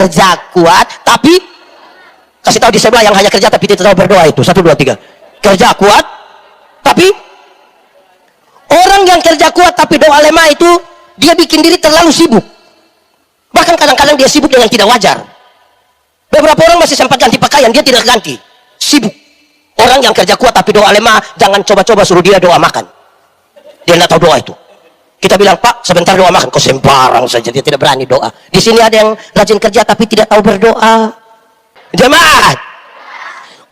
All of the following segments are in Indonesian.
kerja kuat tapi kasih tahu di sebelah yang hanya kerja tapi tidak tahu berdoa itu. 1, 2, 3. Kerja kuat tapi orang yang kerja kuat tapi doa lemah itu dia bikin diri terlalu sibuk. Bahkan kadang-kadang dia sibuk dengan tidak wajar. Beberapa orang masih sempat ganti pakaian, dia tidak ganti. Sibuk. Orang yang kerja kuat tapi doa lemah, jangan coba-coba suruh dia doa makan. Dia tidak tahu doa itu. Kita bilang, Pak, sebentar doa makan. Kok sembarang saja, dia tidak berani doa. Di sini ada yang rajin kerja tapi tidak tahu berdoa. Jemaat,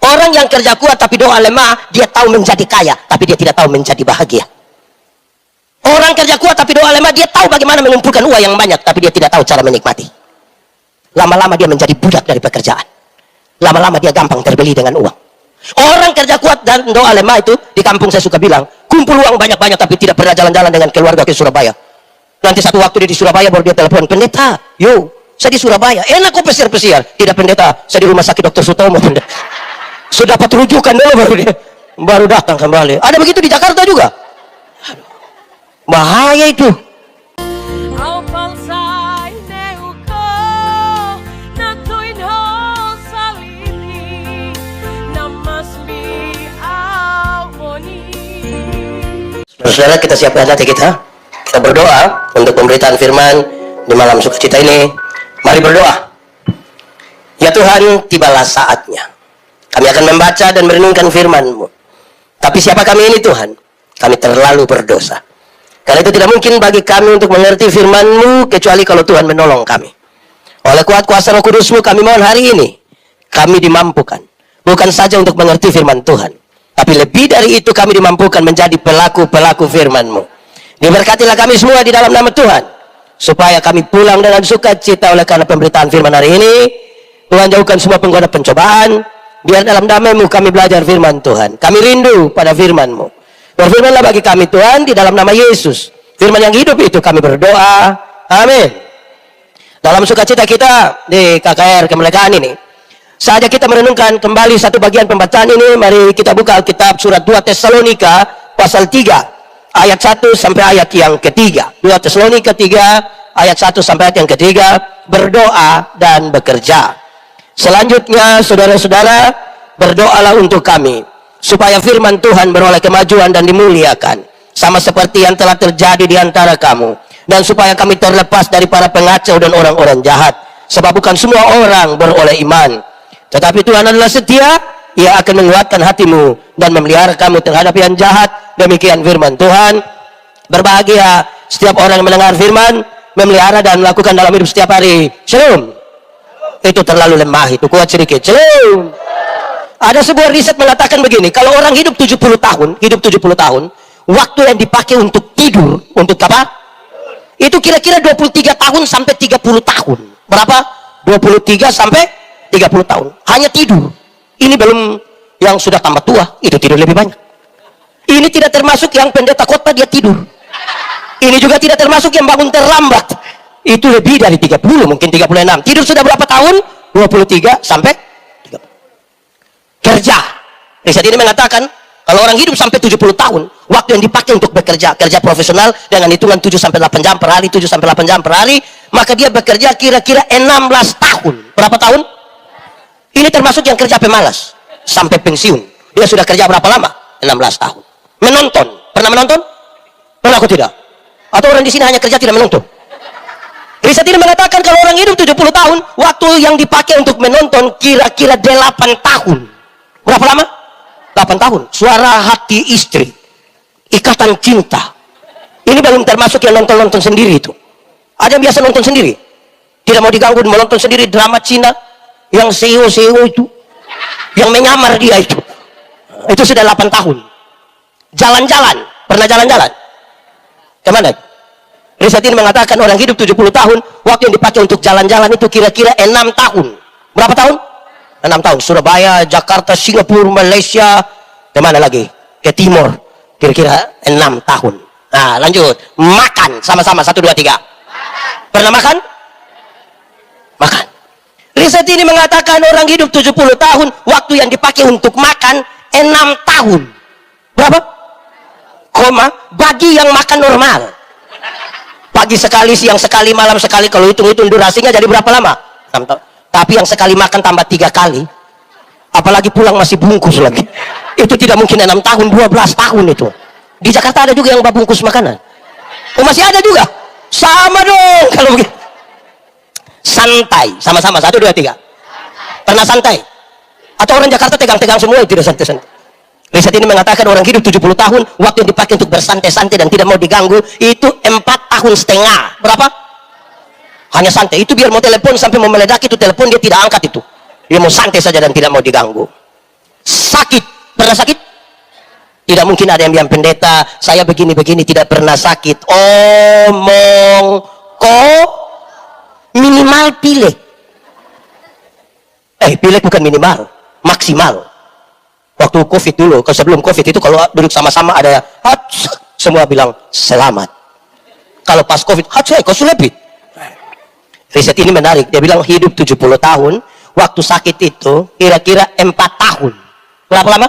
orang yang kerja kuat tapi doa lemah, dia tahu menjadi kaya tapi dia tidak tahu menjadi bahagia. Orang kerja kuat tapi doa lemah, dia tahu bagaimana mengumpulkan uang yang banyak tapi dia tidak tahu cara menikmati. Lama-lama dia menjadi budak dari pekerjaan. Lama-lama dia gampang terbeli dengan uang. Orang kerja kuat dan doa lemah itu, di kampung saya suka bilang, kumpul uang banyak-banyak tapi tidak pernah jalan-jalan dengan keluarga ke Surabaya. Nanti satu waktu dia di Surabaya baru dia telepon, pendeta, yo, saya di Surabaya, enak kok pesiar-pesiar. Tidak pendeta, saya di rumah sakit Dr. Sutomo. Sudah dapat rujukan dulu baru datang kembali. Ada begitu di Jakarta juga. Bahaya itu. Saudara, kita siapkan hati kita. Kita berdoa untuk pemberitaan firman di malam sukacita ini. Mari berdoa. Ya Tuhan, tibalah saatnya. Kami akan membaca dan merenungkan firman-Mu. Tapi siapa kami ini Tuhan? Kami terlalu berdosa. Karena itu tidak mungkin bagi kami untuk mengerti firman-Mu kecuali kalau Tuhan menolong kami. Oleh kuat kuasa Roh Kudus-Mu kami mohon hari ini kami dimampukan. Bukan saja untuk mengerti firman Tuhan, tapi lebih dari itu kami dimampukan menjadi pelaku-pelaku firman-Mu. Diberkatilah kami semua di dalam nama Tuhan. Supaya kami pulang dengan sukacita oleh karena pemberitaan firman hari ini. Tuhan jauhkan semua penggoda pencobaan. Biar dalam damai-Mu kami belajar firman Tuhan. Kami rindu pada firman-Mu. Berfirmanlah bagi kami Tuhan di dalam nama Yesus. Firman yang hidup itu kami berdoa. Amin. Dalam sukacita kita di KKR Kemerdekaan ini, saja kita merenungkan kembali satu bagian pembacaan ini. Mari kita buka Alkitab surat 2 Tesalonika pasal 3 ayat 1 sampai ayat yang ketiga. 2 Tesalonika 3 ayat 1 sampai ayat yang ketiga. Berdoa dan bekerja. Selanjutnya saudara-saudara, berdoalah untuk kami supaya firman Tuhan beroleh kemajuan dan dimuliakan, sama seperti yang telah terjadi di antara kamu, dan supaya kami terlepas dari para pengacau dan orang-orang jahat, sebab bukan semua orang beroleh iman. Tetapi Tuhan adalah setia, Ia akan menguatkan hatimu dan memelihara kamu terhadap yang jahat. Demikian firman Tuhan. Berbahagia setiap orang yang mendengar firman, memelihara dan melakukan dalam hidup setiap hari. Shalom. Itu terlalu lemah, itu kuat sedikit. Shalom. Ada sebuah riset mengatakan begini, kalau orang hidup 70 tahun, waktu yang dipakai untuk tidur, untuk apa? Itu kira-kira 23 tahun sampai 30 tahun. Berapa? 23 sampai 30 tahun. Hanya tidur. Ini belum yang sudah tambah tua, itu tidur lebih banyak. Ini tidak termasuk yang pendeta khotbah dia tidur. Ini juga tidak termasuk yang bangun terlambat. Itu lebih dari 30, mungkin 36. Tidur sudah berapa tahun? 23 sampai 30. Kerja. Riset ini mengatakan, kalau orang hidup sampai 70 tahun, waktu yang dipakai untuk bekerja, kerja profesional dengan hitungan 7 sampai 8 jam per hari, 7 sampai 8 jam per hari, maka dia bekerja kira-kira 16 tahun. Berapa tahun? Ini termasuk yang kerja pemalas sampai pensiun. Dia sudah kerja berapa lama? 16 tahun. Menonton. Pernah menonton? Pernah aku tidak? Atau orang di sini hanya kerja tidak menonton? Riset ini mengatakan kalau orang hidup 70 tahun, waktu yang dipakai untuk menonton kira-kira 8 tahun. Berapa lama? 8 tahun. Suara hati istri, ikatan cinta. Ini belum termasuk yang nonton-nonton sendiri itu. Ada yang biasa nonton sendiri, tidak mau diganggu, mau nonton sendiri drama Cina yang CEO itu, yang menyamar dia itu sudah 8 tahun. Jalan-jalan, pernah jalan-jalan? Kemana? Riset ini mengatakan orang hidup 70 tahun, waktu yang dipakai untuk jalan-jalan itu kira-kira 6 tahun. Berapa tahun? 6 tahun. Surabaya, Jakarta, Singapura, Malaysia, kemana lagi? Ke timur, kira-kira 6 tahun. Nah, lanjut. Makan, sama-sama, 1, 2, 3. Pernah makan? Makan. Riset ini mengatakan orang hidup 70 tahun, waktu yang dipakai untuk makan 6 tahun. Berapa? Bagi yang makan normal. Pagi sekali, siang sekali, malam sekali, kalau hitung-hitung durasinya jadi berapa lama? 6 tahun. Tapi yang sekali makan tambah 3 kali, apalagi pulang masih bungkus lagi, itu tidak mungkin 6 tahun, 12 tahun itu. Di Jakarta ada juga yang bungkus makanan. Oh, masih ada juga. Sama dong kalau begitu. Santai, sama-sama 1, 2, 3. Pernah santai? Atau orang Jakarta tegang-tegang semua, tidak santai-santai. Riset ini mengatakan orang hidup 70 tahun, waktu yang dipakai untuk bersantai-santai dan tidak mau diganggu itu 4,5 tahun. Berapa? Hanya santai. Itu biar mau telepon sampai mau meledak itu telepon dia tidak angkat itu. Dia mau santai saja dan tidak mau diganggu. Sakit, pernah sakit? Tidak mungkin ada yang bilang, pendeta saya begini-begini tidak pernah sakit. Omong kok minimal pilek. Pilek bukan minimal, maksimal. Waktu COVID dulu, kalau sebelum COVID itu kalau duduk sama-sama ada semua bilang selamat. Kalau pas COVID, kok sulepit. Riset ini menarik, dia bilang hidup 70 tahun, waktu sakit itu kira-kira 4 tahun. Berapa lama?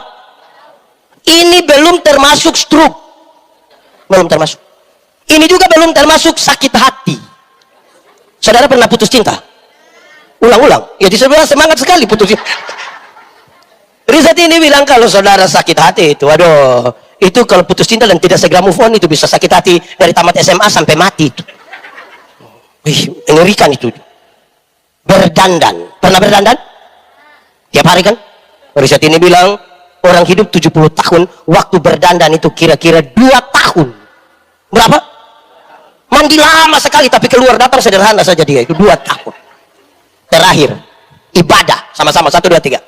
Ini belum termasuk stroke. Belum termasuk. Ini juga belum termasuk sakit hati. Saudara pernah putus cinta? Ulang-ulang. Ya di sebelah semangat sekali putus cinta. Riset ini bilang kalau saudara sakit hati itu, waduh, itu kalau putus cinta dan tidak segera move on itu bisa sakit hati dari tamat SMA sampai mati itu. Wih, mengerikan itu. Berdandan. Pernah berdandan? Tiap hari kan? Riset ini bilang orang hidup 70 tahun, waktu berdandan itu kira-kira 2 tahun. Berapa? Mandi lama sekali, tapi keluar datang sederhana saja dia. Itu 2 tahun. Terakhir, ibadah. Sama-sama, 1, 2, 3.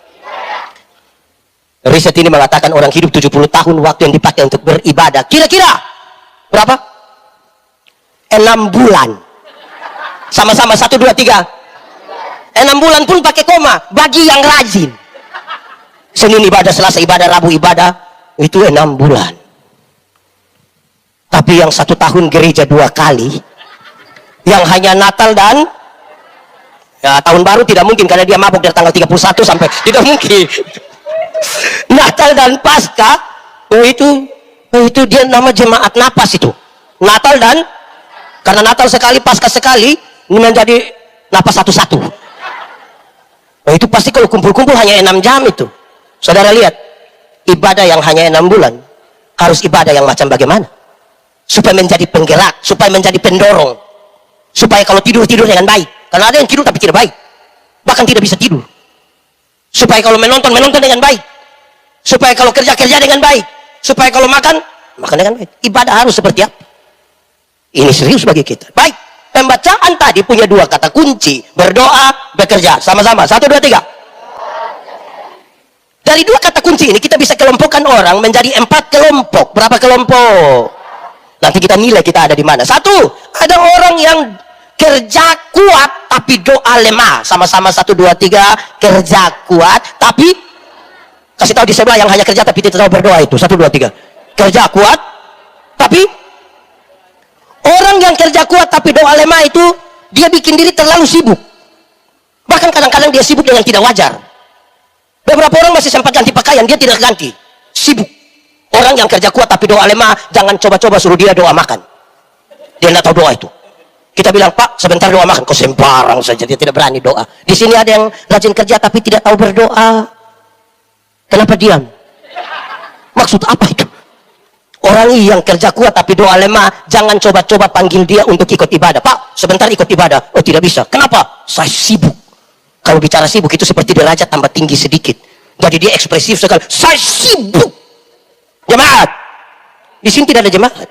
Riset ini mengatakan orang hidup 70 tahun, waktu yang dipakai untuk beribadah. Kira-kira berapa? 6 bulan. Sama-sama, 1, 2, 3. 6 bulan pun pakai koma. Bagi yang rajin. Senin ibadah, Selasa ibadah, Rabu ibadah, itu 6 bulan. Tapi yang 1 tahun gereja 2 kali, yang hanya Natal dan ya, tahun baru tidak mungkin karena dia mabuk dari tanggal 31 sampai tidak mungkin. Natal dan Paskah itu dia nama jemaat napas itu. Natal dan karena Natal sekali, Paskah sekali, ini menjadi napas satu-satu. Itu pasti kalau kumpul-kumpul hanya 6 jam itu. Saudara lihat, ibadah yang hanya 6 bulan harus ibadah yang macam bagaimana? Supaya menjadi penggerak, supaya menjadi pendorong, supaya kalau tidur dengan baik. Karena ada yang tidur tapi tidak baik, bahkan tidak bisa tidur. Supaya kalau menonton dengan baik, supaya kalau kerja dengan baik, supaya kalau makan dengan baik. Ibadah harus seperti apa? Ini serius bagi kita. Baik, pembacaan tadi punya 2 kata kunci, berdoa, bekerja. Sama-sama, 1, 2, 3. Dari 2 kata kunci ini kita bisa kelompokkan orang menjadi 4 kelompok. Berapa kelompok? Nanti kita nilai kita ada di mana. 1, ada orang yang kerja kuat tapi doa lemah. Sama-sama, 1, 2, 3. Kerja kuat tapi kasih tahu di sebelah yang hanya kerja tapi tidak tahu berdoa itu. 1, 2, 3. Kerja kuat tapi orang yang kerja kuat tapi doa lemah itu dia bikin diri terlalu sibuk. Bahkan kadang-kadang dia sibuk dengan tidak wajar. Beberapa orang masih sempat ganti pakaian, dia tidak ganti. Sibuk. Orang yang kerja kuat tapi doa lemah, jangan coba-coba suruh dia doa makan. Dia tidak tahu doa itu. Kita bilang, Pak, sebentar doa makan. Kok sembarang saja, dia tidak berani doa. Di sini ada yang rajin kerja tapi tidak tahu berdoa. Kenapa diam? Maksud apa itu? Orang yang kerja kuat tapi doa lemah, jangan coba-coba panggil dia untuk ikut ibadah. Pak, sebentar ikut ibadah. Oh, tidak bisa. Kenapa? Saya sibuk. Kalau bicara sibuk itu seperti derajat tambah tinggi sedikit. Jadi dia ekspresif sekali. Saya sibuk. Jemaat. Di sini tidak ada jemaat.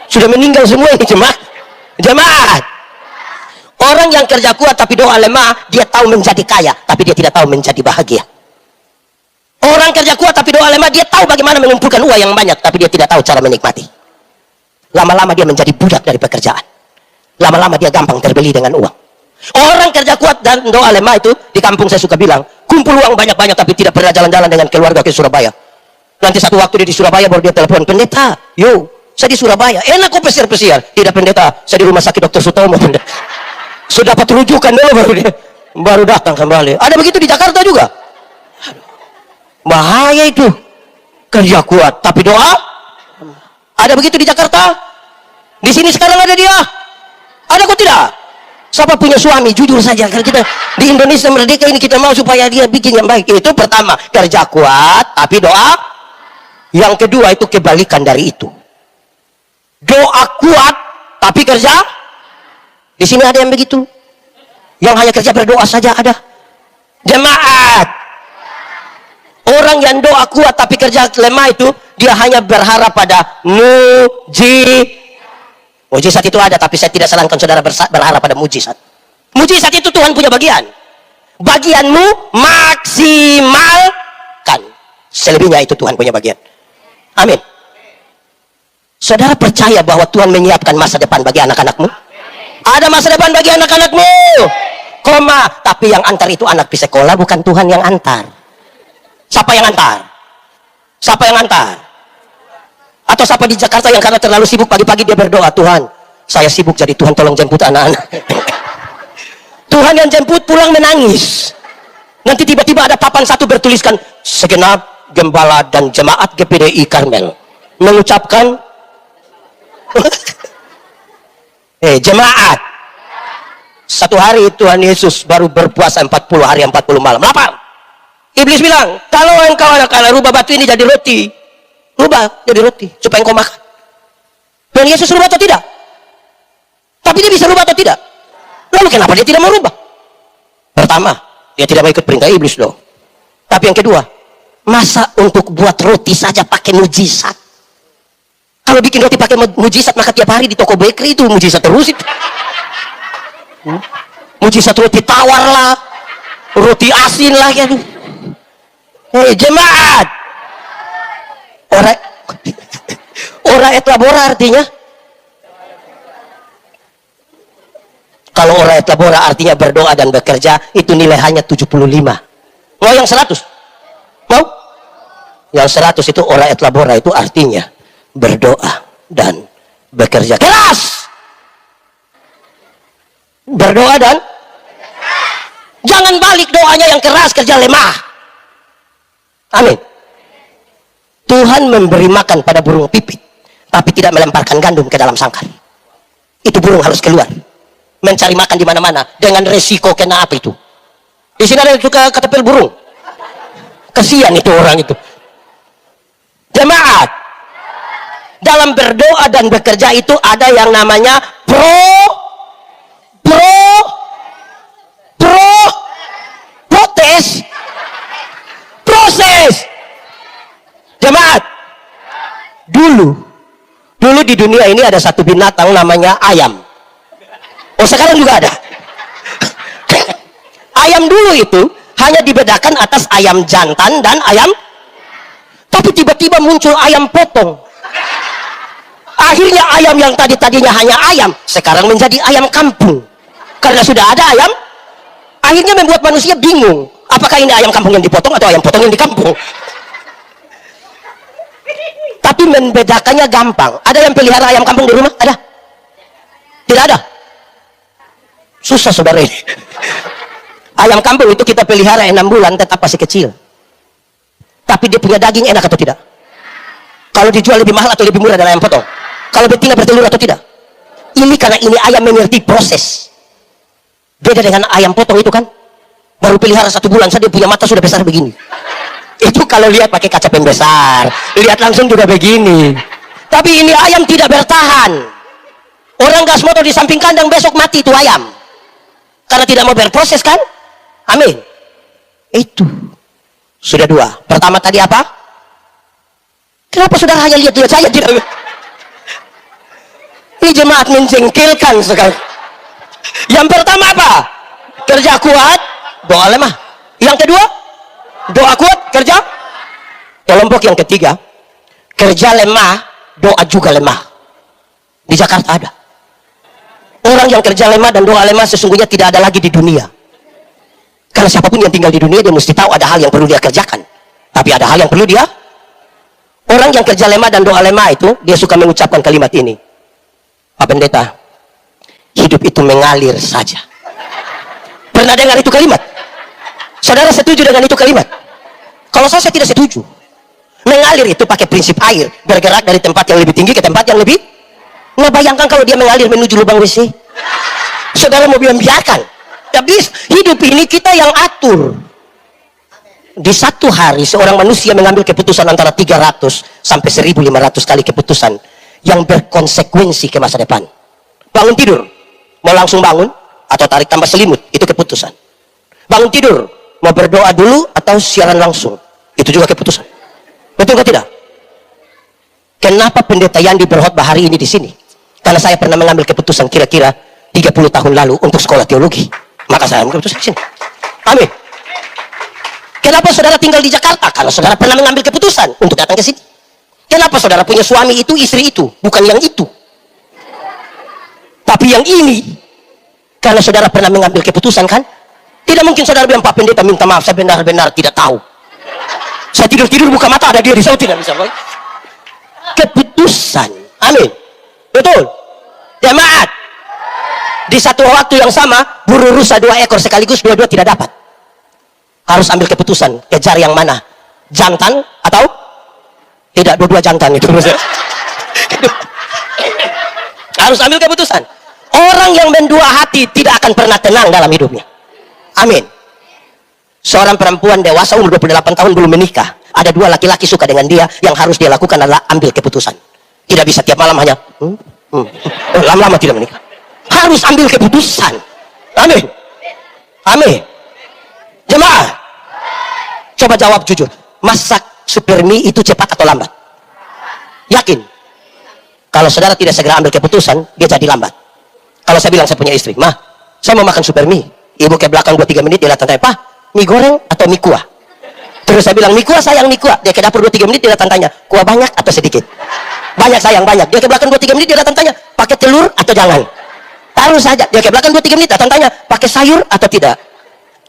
Sudah meninggal semua ini jemaat. Jemaat. Orang yang kerja kuat tapi doa lemah, dia tahu menjadi kaya, tapi dia tidak tahu menjadi bahagia. Orang kerja kuat tapi doa lemah, dia tahu bagaimana mengumpulkan uang yang banyak, tapi dia tidak tahu cara menikmati. Lama-lama dia menjadi budak dari pekerjaan. Lama-lama dia gampang terbeli dengan uang. Orang kerja kuat dan doa lemah itu, di kampung saya suka bilang, kumpul uang banyak-banyak tapi tidak pernah jalan-jalan dengan keluarga ke Surabaya. Nanti satu waktu dia di Surabaya baru dia telepon, pendeta, yo, saya di Surabaya, enak kok pesiar-pesiar. Tidak pendeta, saya di rumah sakit Dr. Sutomo. Sudah dapat rujukan dulu baru datang kembali. Ada begitu di Jakarta juga. Bahaya itu. Kerja kuat tapi doa. Ada begitu di Jakarta. Di sini sekarang ada dia. Ada kok tidak? Siapa punya suami, jujur saja. Kalau kita di Indonesia merdeka ini kita mau supaya dia bikin yang baik. Itu pertama, kerja kuat, tapi doa. Yang kedua itu kebalikan dari itu. Doa kuat, tapi kerja. Di sini ada yang begitu. Yang hanya kerja berdoa saja ada. Jemaat. Orang yang doa kuat tapi kerja lemah itu, dia hanya berharap pada mujizat itu ada, tapi saya tidak sarankan saudara berharap pada mujizat. Mujizat itu Tuhan punya bagian. Bagianmu maksimalkan. Selebihnya itu Tuhan punya bagian. Amin. Saudara percaya bahwa Tuhan menyiapkan masa depan bagi anak-anakmu? Ada masa depan bagi anak-anakmu. Koma, tapi yang antar itu anak di sekolah, bukan Tuhan yang antar. Siapa yang antar? Siapa yang antar? Atau siapa di Jakarta yang karena terlalu sibuk pagi-pagi dia berdoa, Tuhan, saya sibuk jadi Tuhan tolong jemput anak-anak. Tuhan yang jemput pulang menangis. Nanti tiba-tiba ada papan satu bertuliskan segenap gembala dan jemaat GPDI Karmel mengucapkan jemaat. Satu hari Tuhan Yesus baru berpuasa 40 hari 40 malam. Lapar. Iblis bilang, kalau engkau anak-anak rubah batu ini jadi roti. Rubah jadi roti supaya engkau makan. Dan Yesus rubah atau tidak? Tapi dia bisa rubah atau tidak? Lalu kenapa dia tidak mau rubah? Pertama, dia tidak mau ikut perintah iblis loh. Tapi yang kedua, masa untuk buat roti saja pakai mujizat? Kalau bikin roti pakai mujizat, maka tiap hari di toko bakery itu mujizat terus itu. Mujizat roti tawar lah, roti asin lah ya. Jemaat. Ora et labora artinya, kalau ora et labora artinya berdoa dan bekerja, itu nilai hanya 75. Mau yang 100? Mau? Yang 100 itu ora et labora, itu artinya berdoa dan bekerja keras. Berdoa dan jangan balik doanya yang keras, kerja lemah. Amin. Tuhan memberi makan pada burung pipit, tapi tidak melemparkan gandum ke dalam sangkar. Itu burung harus keluar mencari makan di mana-mana dengan resiko kena apa itu. Di sini ada juga ketepil burung. Kasihan itu orang itu. Jemaat, dalam berdoa dan bekerja itu ada yang namanya proses. Jemaat, dulu di dunia ini ada satu binatang namanya ayam. Oh, sekarang juga ada. Ayam dulu itu hanya dibedakan atas ayam jantan dan ayam, tapi tiba-tiba muncul ayam potong. Akhirnya ayam yang tadinya hanya ayam sekarang menjadi ayam kampung. Karena sudah ada ayam, akhirnya membuat manusia bingung, apakah ini ayam kampung yang dipotong atau ayam potong yang di kampung. Tapi membedakannya gampang. Ada yang pelihara ayam kampung di rumah? Ada? Tidak ada? Susah saudara ini. Ayam kampung itu kita pelihara 6 bulan tetap masih kecil. Tapi dia punya daging enak atau tidak? Kalau dijual lebih mahal atau lebih murah dari ayam potong? Kalau betina bertelur atau tidak? Ini karena ini ayam mengerti proses. Beda dengan ayam potong itu kan, baru pelihara 1 bulan saja punya mata sudah besar begini. Itu kalau lihat pakai kaca pembesar, lihat langsung juga begini. Tapi ini ayam tidak bertahan. Orang gas motor di samping kandang besok mati itu ayam. Karena tidak mau berproses kan? Amin. Itu sudah 2. Pertama tadi apa? Kenapa saudara hanya lihat saya tidak? Ini jemaat menjengkelkan sekali. Yang pertama apa? Kerja kuat, doa lemah. Yang kedua, doa kuat, kerja. Kelompok yang ketiga, kerja lemah, doa juga lemah. Di Jakarta ada. Orang yang kerja lemah dan doa lemah sesungguhnya tidak ada lagi di dunia. Karena siapapun yang tinggal di dunia, dia mesti tahu ada hal yang perlu dia kerjakan. Tapi ada hal yang perlu dia. Orang yang kerja lemah dan doa lemah itu, dia suka mengucapkan kalimat ini. Pak Pendeta, hidup itu mengalir saja. Pernah dengar itu kalimat? Saudara setuju dengan itu kalimat? Kalau saya tidak setuju. Mengalir itu pakai prinsip air, bergerak dari tempat yang lebih tinggi ke tempat yang lebih. Nah, bayangkan kalau dia mengalir menuju lubang WC. Saudara mau biarkan? Tapi hidup ini kita yang atur. Di satu hari seorang manusia mengambil keputusan antara 300 sampai 1500 kali keputusan yang berkonsekuensi ke masa depan. Bangun tidur, mau langsung bangun atau tarik tambah selimut, itu keputusan. Bangun tidur, mau berdoa dulu atau siaran langsung, itu juga keputusan. Betul atau tidak? Kenapa pendeta Yandi berkhotbah hari ini di sini? Karena saya pernah mengambil keputusan kira-kira 30 tahun lalu untuk sekolah teologi. Maka saya ambil keputusan di sini. Amin. Kenapa saudara tinggal di Jakarta? Karena saudara pernah mengambil keputusan untuk datang ke sini. Kenapa saudara punya suami itu, istri itu? Bukan yang itu. Tapi yang ini. Karena saudara pernah mengambil keputusan, kan? Tidak mungkin saudara bilang, Pak Pendeta minta maaf, saya benar-benar tidak tahu. Saya tidur-tidur buka mata, ada dia di sana, tidak bisa. Keputusan. Amin. Betul. Jemaat. Di satu waktu yang sama, buru rusa 2 ekor sekaligus, dua-dua tidak dapat. Harus ambil keputusan, kejar yang mana, jantan atau tidak, dua-dua jantan itu. Harus ambil keputusan. Orang yang mendua hati tidak akan pernah tenang dalam hidupnya. Amin. Seorang perempuan dewasa umur 28 tahun belum menikah, ada 2 laki-laki suka dengan dia, yang harus dia lakukan adalah ambil keputusan. Tidak bisa tiap malam hanya lama-lama tidak menikah. Harus ambil keputusan. Amin. Amin. Jemaah, coba jawab jujur, masak supermi itu cepat atau lambat? Yakin? Kalau saudara tidak segera ambil keputusan, dia jadi lambat. Kalau saya bilang saya punya istri, "Mah, saya mau makan supermi." Ibu ke belakang 2-3 menit, dia datang tanya, "Pak, mie goreng atau mie kuah?" Terus saya bilang, "Mie kuah sayang, mie kuah." Dia ke dapur 2-3 menit, dia datang tanya, "Kuah banyak atau sedikit?" "Banyak sayang, banyak." Dia ke belakang 2-3 menit, dia datang tanya, "Pakai telur atau jangan?" Taruh saja. Dia ke belakang 2-3 menit, datang tanya, "Pakai sayur atau tidak?"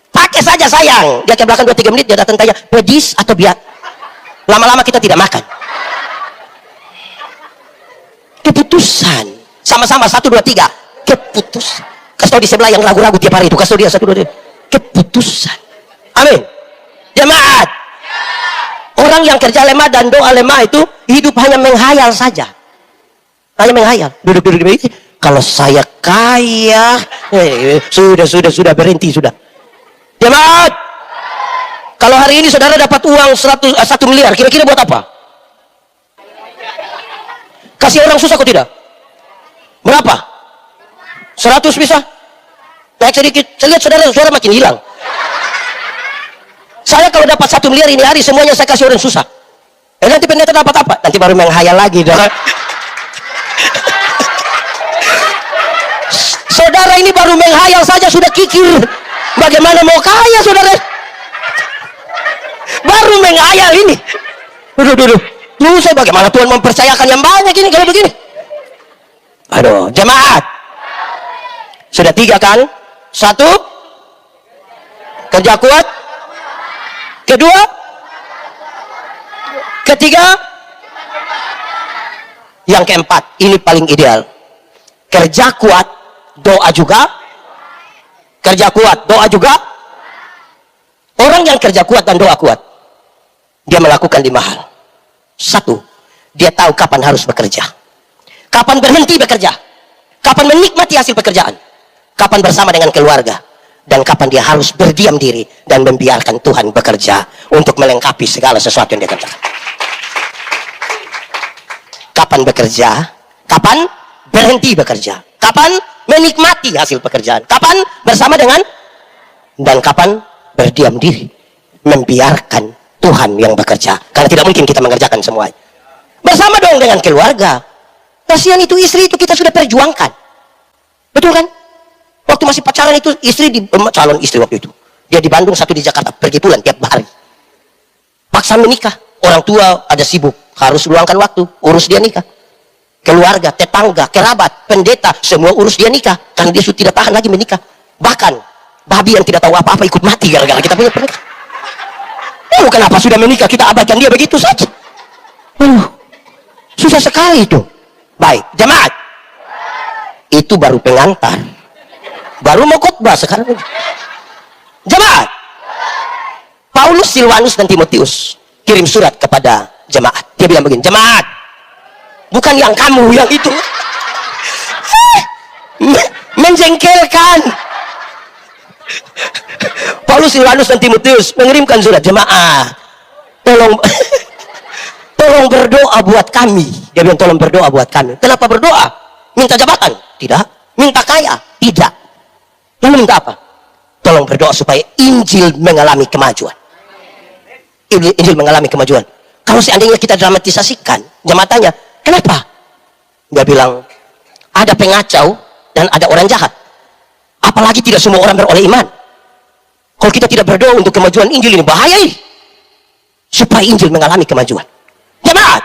"Pakai saja sayang." Dia ke belakang 2-3 menit, dia datang tanya, "Pedis atau biak?" Lama-lama kita tidak makan. Keputusan. Sama-sama 1, 2, 3. Keputusan. Kasih tahu di sebelah yang ragu-ragu tiap hari itu. Kasih tahu dia 1, 2, 3. Keputusan. Amin. Jemaat. Orang yang kerja lemah dan doa lemah itu hidup hanya menghayal saja. Hanya menghayal. Duduk-duduk di begini. Kalau saya kaya, sudah berhenti sudah. Jemaat, kalau hari ini saudara dapat uang 1 miliar, kira-kira buat apa? Kasih orang susah kok tidak? Berapa? 100 bisa? Naik sedikit. Saya lihat saudara makin hilang. Saya kalau dapat 1 miliar ini hari, semuanya saya kasih orang susah. Nanti pendeta dapat apa? Nanti baru menghayal lagi. Saudara ini baru menghayal saja sudah kikir. Bagaimana mau kaya saudara? Baru menghayal ini. Duduk. Saya bagaimana Tuhan mempercayakan yang banyak ini kalau begini? Aduh, jemaat. Sudah 3 kan? 1, kerja kuat. Kedua, ketiga, yang keempat, ini paling ideal. Kerja kuat, doa juga. Kerja kuat, doa juga. Orang yang kerja kuat dan doa kuat, dia melakukan 5 hal. 1, dia tahu kapan harus bekerja, kapan berhenti bekerja, kapan menikmati hasil pekerjaan, kapan bersama dengan keluarga, dan kapan dia harus berdiam diri dan membiarkan Tuhan bekerja untuk melengkapi segala sesuatu yang dia kerjakan. Kapan bekerja, kapan berhenti bekerja, kapan menikmati hasil pekerjaan, kapan bersama dengan, dan kapan berdiam diri membiarkan Tuhan yang bekerja. Karena tidak mungkin kita mengerjakan semuanya. Bersama dong dengan keluarga. Kasihan itu istri itu kita sudah perjuangkan. Betul kan? Waktu masih pacaran itu istri calon istri waktu itu. Dia di Bandung, satu di Jakarta, pergi pulang tiap hari. Paksa menikah. Orang tua ada sibuk, harus luangkan waktu, urus dia nikah. Keluarga, tetangga, kerabat, pendeta, semua urus dia nikah. Karena dia sudah tidak tahan lagi menikah. Bahkan babi yang tidak tahu apa-apa ikut mati gara-gara kita punya pernikahan. Kenapa sudah menikah kita abaikan dia begitu saja? Susah sekali itu. Baik, jemaat. Itu baru pengantar. Baru mau khotbah sekarang. Jemaat. Paulus, Silwanus, dan Timotius kirim surat kepada jemaat. Dia bilang begini, jemaat, bukan yang kamu, yang itu. menjengkelkan. Paulus, Silvanus, dan Timotius mengirimkan surat, jemaah, tolong tolong berdoa buat kami. Dia bilang tolong berdoa buat kami. Kenapa berdoa? Minta jabatan? Tidak. Minta kaya? Tidak. Lalu minta apa? Tolong berdoa supaya Injil mengalami kemajuan. Injil mengalami kemajuan. Kalau seandainya kita dramatisasikan, jemaah tanya, kenapa? Dia bilang, ada pengacau dan ada orang jahat. Apalagi tidak semua orang beroleh iman. Kalau kita tidak berdoa untuk kemajuan Injil ini, bahaya ini. Supaya Injil mengalami kemajuan. Jemaat,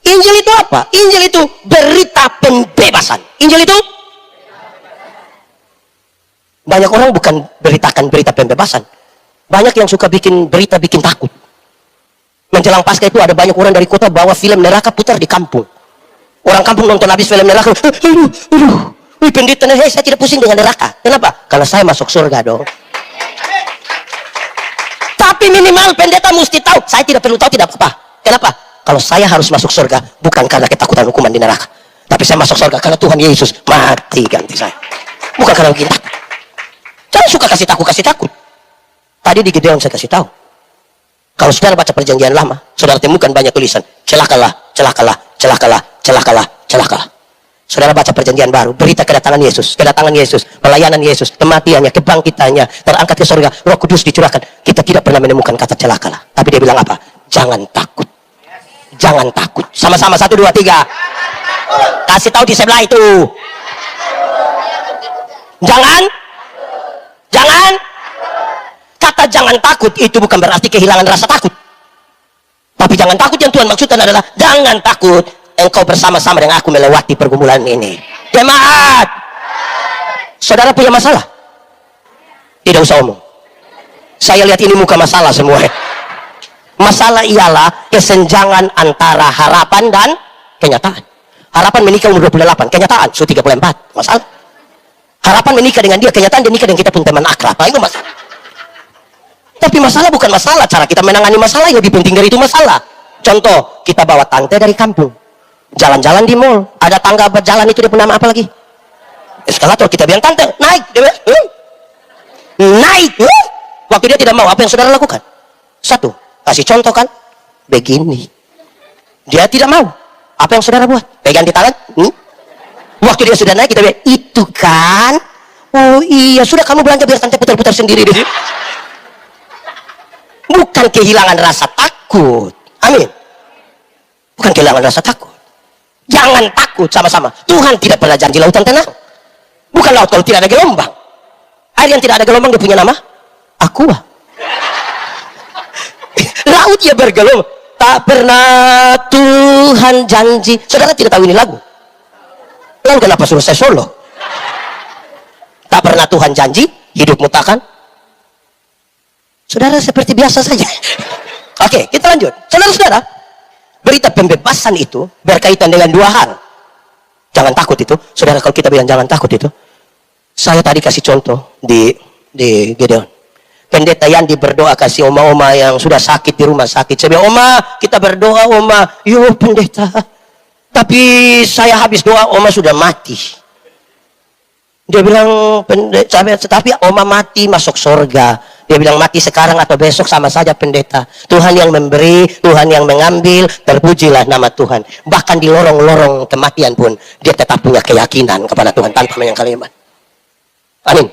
Injil itu apa? Injil itu berita pembebasan. Injil itu banyak orang bukan beritakan berita pembebasan. Banyak yang suka bikin berita bikin takut. Menjelang Paskah itu ada banyak orang dari kota bawa film neraka putar di kampung. Orang kampung nonton habis film neraka. Wih, pendeta, saya tidak pusing dengan neraka. Kenapa? Karena saya masuk surga dong. Tapi minimal pendeta mesti tahu. Saya tidak perlu tahu, tidak apa-apa. Kenapa? Kalau saya harus masuk surga, bukan karena ketakutan hukuman di neraka. Tapi saya masuk surga karena Tuhan Yesus mati ganti saya. Bukan karena kita. Jangan suka kasih takut. Tadi di Gideon saya kasih tahu. Kalau saudara baca perjanjian lama, saudara temukan banyak tulisan. Celakalah, celakalah, celakalah, celakalah, celakalah. Saudara baca perjanjian baru, berita kedatangan Yesus, pelayanan Yesus, kematiannya, kebangkitannya, terangkat ke surga, Roh Kudus dicurahkan. Kita tidak pernah menemukan kata celakalah. Tapi dia bilang apa? Jangan takut. Jangan takut. Sama-sama, 1, 2, 3. Kasih tahu di sebelah itu. Jangan. Kata jangan takut itu bukan berarti kehilangan rasa takut. Tapi jangan takut yang Tuhan maksudkan adalah jangan takut. Engkau bersama-sama dengan aku melewati pergumulan ini. Jemaat, saudara punya masalah? Tidak usah omong. Saya lihat ini muka masalah semua. Masalah ialah kesenjangan antara harapan dan kenyataan. Harapan menikah umur 28, kenyataan sudah 34. Masalah. Harapan menikah dengan dia, kenyataan dia nikah dengan kita pun teman akrab. Itu masalah. Tapi masalah bukan masalah. Cara kita menangani masalah yang lebih penting dari itu masalah. Contoh, kita bawa tante dari kampung. Jalan-jalan di mall, ada tangga berjalan itu dia punya nama apa lagi? Eskalator. Kita bilang tante naik, dia bilang, naik. Waktu dia tidak mau, apa yang saudara lakukan? Satu, kasih contoh kan, begini. Dia tidak mau, apa yang saudara buat? Pegang di tangan. Waktu dia sudah naik, kita bilang itu kan. Oh iya, sudah kamu belanja biar tante putar-putar sendiri deh. Bukan kehilangan rasa takut. Amin. Bukan kehilangan rasa takut. Jangan takut sama-sama. Tuhan tidak pernah janji lautan tenang. Bukan laut kalau tidak ada gelombang. Air yang tidak ada gelombang dia punya nama Aqua. Laut ya bergelombang. Tak pernah Tuhan janji. Saudara tidak tahu ini lagu? Lalu kenapa suruh saya solo? Tak pernah Tuhan janji hidupmu takkan. Saudara seperti biasa saja. Oke, kita lanjut. Saudara-saudara, berita pembebasan itu berkaitan dengan dua hal. Jangan takut itu. Saudara, kalau kita bilang jangan takut itu, saya tadi kasih contoh di Gideon. Pendeta Yandi berdoa kasih oma-oma yang sudah sakit di rumah sakit. Saya bilang, oma, kita berdoa, oma. Yo, pendeta. Tapi saya habis doa, oma sudah mati. Dia bilang, tapi oma mati masuk surga. Dia bilang mati sekarang atau besok sama saja pendeta. Tuhan yang memberi, Tuhan yang mengambil, terpujilah nama Tuhan. Bahkan di lorong-lorong kematian pun, dia tetap punya keyakinan kepada Tuhan tanpa menyangkal iman. Amin.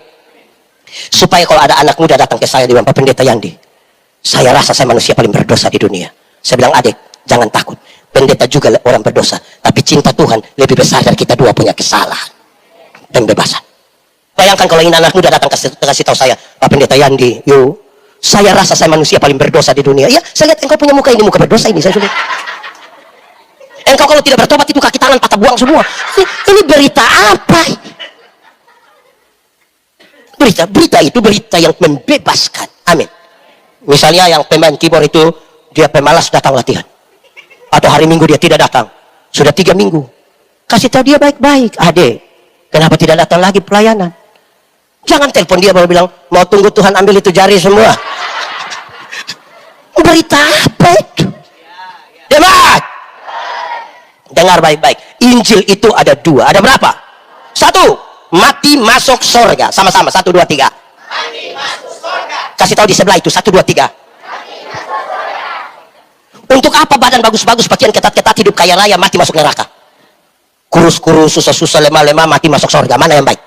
Supaya kalau ada anak muda datang ke saya di Bapak Pendeta Yandi, saya rasa saya manusia paling berdosa di dunia. Saya bilang, adik, jangan takut. Pendeta juga orang berdosa. Tapi cinta Tuhan lebih besar dari kita dua punya kesalahan. Pembebasan. Bayangkan kalau ini anak muda datang kasih tahu saya, Pak Pendeta Yandi, yo, saya rasa saya manusia paling berdosa di dunia. Ya, saya lihat engkau punya muka ini, muka berdosa ini. Saya sudah. Engkau kalau tidak bertobat itu kaki tangan patah buang semua. Ini berita apa? Berita itu berita yang membebaskan. Amin. Misalnya yang pemain keyboard itu, dia pemalas datang latihan. Atau hari Minggu dia tidak datang. Sudah 3 minggu. Kasih tahu dia baik-baik. Adik, kenapa tidak datang lagi pelayanan? Jangan telepon dia baru bilang, mau tunggu Tuhan ambil itu jari semua. Berita apa itu? Dengar baik-baik. Injil itu ada 2. Ada berapa? Satu, mati masuk surga. Sama-sama, 1, 2, 3. Mati masuk surga. Kasih tahu di sebelah itu, 1, 2, 3. Untuk apa badan bagus-bagus, pakaian ketat-ketat, hidup kaya raya, mati masuk neraka? Kurus-kurus, susah-susah, lemah-lemah, mati masuk surga. Mana yang baik?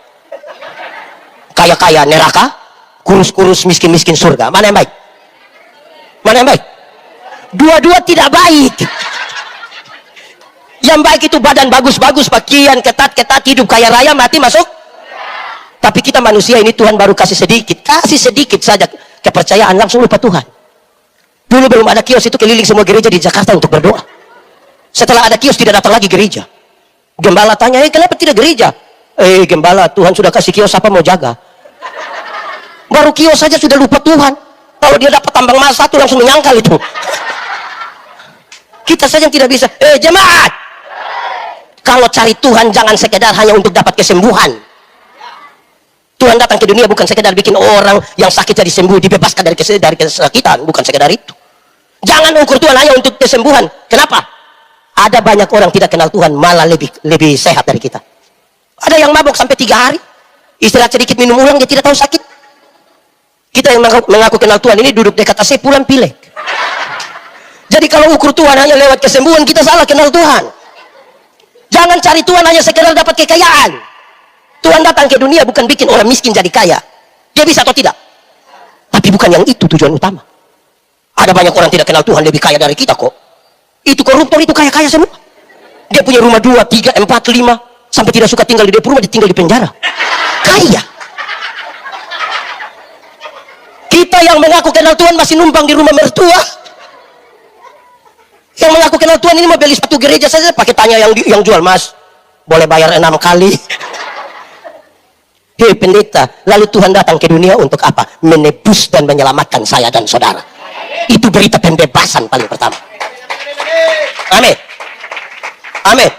Kaya-kaya neraka, kurus-kurus, miskin-miskin surga. Mana yang baik? Mana yang baik? Dua-dua tidak baik. Yang baik itu badan bagus-bagus, pakaian ketat-ketat, hidup kaya raya, mati masuk. Tapi kita manusia ini Tuhan baru kasih sedikit saja kepercayaan, langsung lupa Tuhan. Dulu belum ada kios itu keliling semua gereja di Jakarta untuk berdoa. Setelah ada kios tidak datang lagi gereja. Gembala tanya, kenapa tidak gereja? Gembala, Tuhan sudah kasih kios, apa mau jaga? Baru kios saja sudah lupa Tuhan. Kalau dia dapat tambang emas 1 langsung menyangkal itu. Kita saja yang tidak bisa. Jemaat, kalau cari Tuhan jangan sekedar hanya untuk dapat kesembuhan. Tuhan datang ke dunia bukan sekedar bikin orang yang sakit jadi sembuh, dibebaskan dari kesakitan, bukan sekedar itu. Jangan ukur Tuhan hanya untuk kesembuhan. Kenapa? Ada banyak orang tidak kenal Tuhan malah lebih sehat dari kita. Ada yang mabuk sampai 3 hari, istirahat sedikit minum ulang dia tidak tahu sakit. Kita yang mengaku kenal Tuhan ini duduk dekat AC pulang pilek. Jadi kalau ukur Tuhan hanya lewat kesembuhan, kita salah kenal Tuhan. Jangan cari Tuhan hanya sekedar dapat kekayaan. Tuhan datang ke dunia bukan bikin orang miskin jadi kaya. Dia bisa atau tidak? Tapi bukan yang itu tujuan utama. Ada banyak orang tidak kenal Tuhan lebih kaya dari kita kok. Itu koruptor itu kaya-kaya semua. Dia punya rumah 2, 3, 4, 5. Sampai tidak suka tinggal di DP rumah, dia tinggal di penjara. Kaya. Kita yang mengaku kenal Tuhan masih numpang di rumah mertua. Yang mengaku kenal Tuhan ini mau beli sepatu gereja saja pakai tanya yang jual, Mas, boleh bayar 6 kali? Hei pendeta, lalu Tuhan datang ke dunia untuk apa? Menebus dan menyelamatkan saya dan saudara. Itu berita pembebasan paling pertama. Amin. Amin.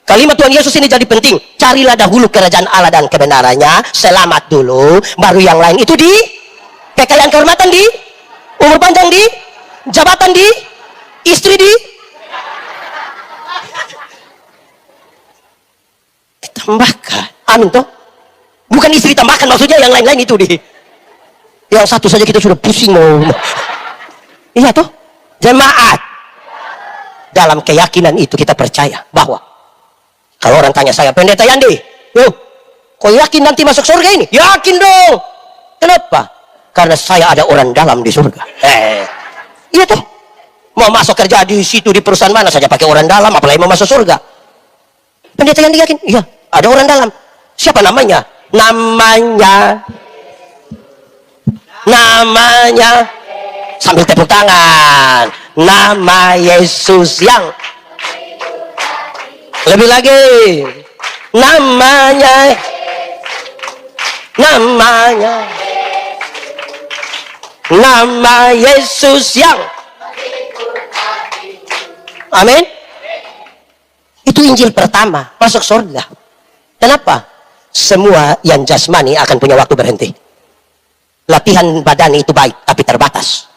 Kalimat Tuhan Yesus ini jadi penting. Carilah dahulu kerajaan Allah dan kebenarannya, selamat dulu, baru yang lain itu di kekayaan, kehormatan di, umur panjang di, jabatan di, istri di, ditambahkan. Amin toh? Bukan istri tambahkan, maksudnya yang lain-lain itu di. Yang satu saja kita sudah pusing mau. Iya toh? Jemaat. Dalam keyakinan itu kita percaya bahwa kalau orang tanya saya, Pendeta Yandi, kau yakin nanti masuk surga ini? Yakin dong. Kenapa? Karena saya ada orang dalam di surga. Iya toh? Mau masuk kerja di situ di perusahaan mana saja pakai orang dalam, apalagi mau masuk surga. Pendeta Yandi yakin? Iya, ada orang dalam. Siapa namanya? Namanya sambil tepuk tangan, nama Yesus yang lebih lagi, nama Yesus yang, amin. Itu Injil pertama masuk surga. Kenapa? Semua yang jasmani akan punya waktu berhenti. Latihan badan itu baik, tapi terbatas.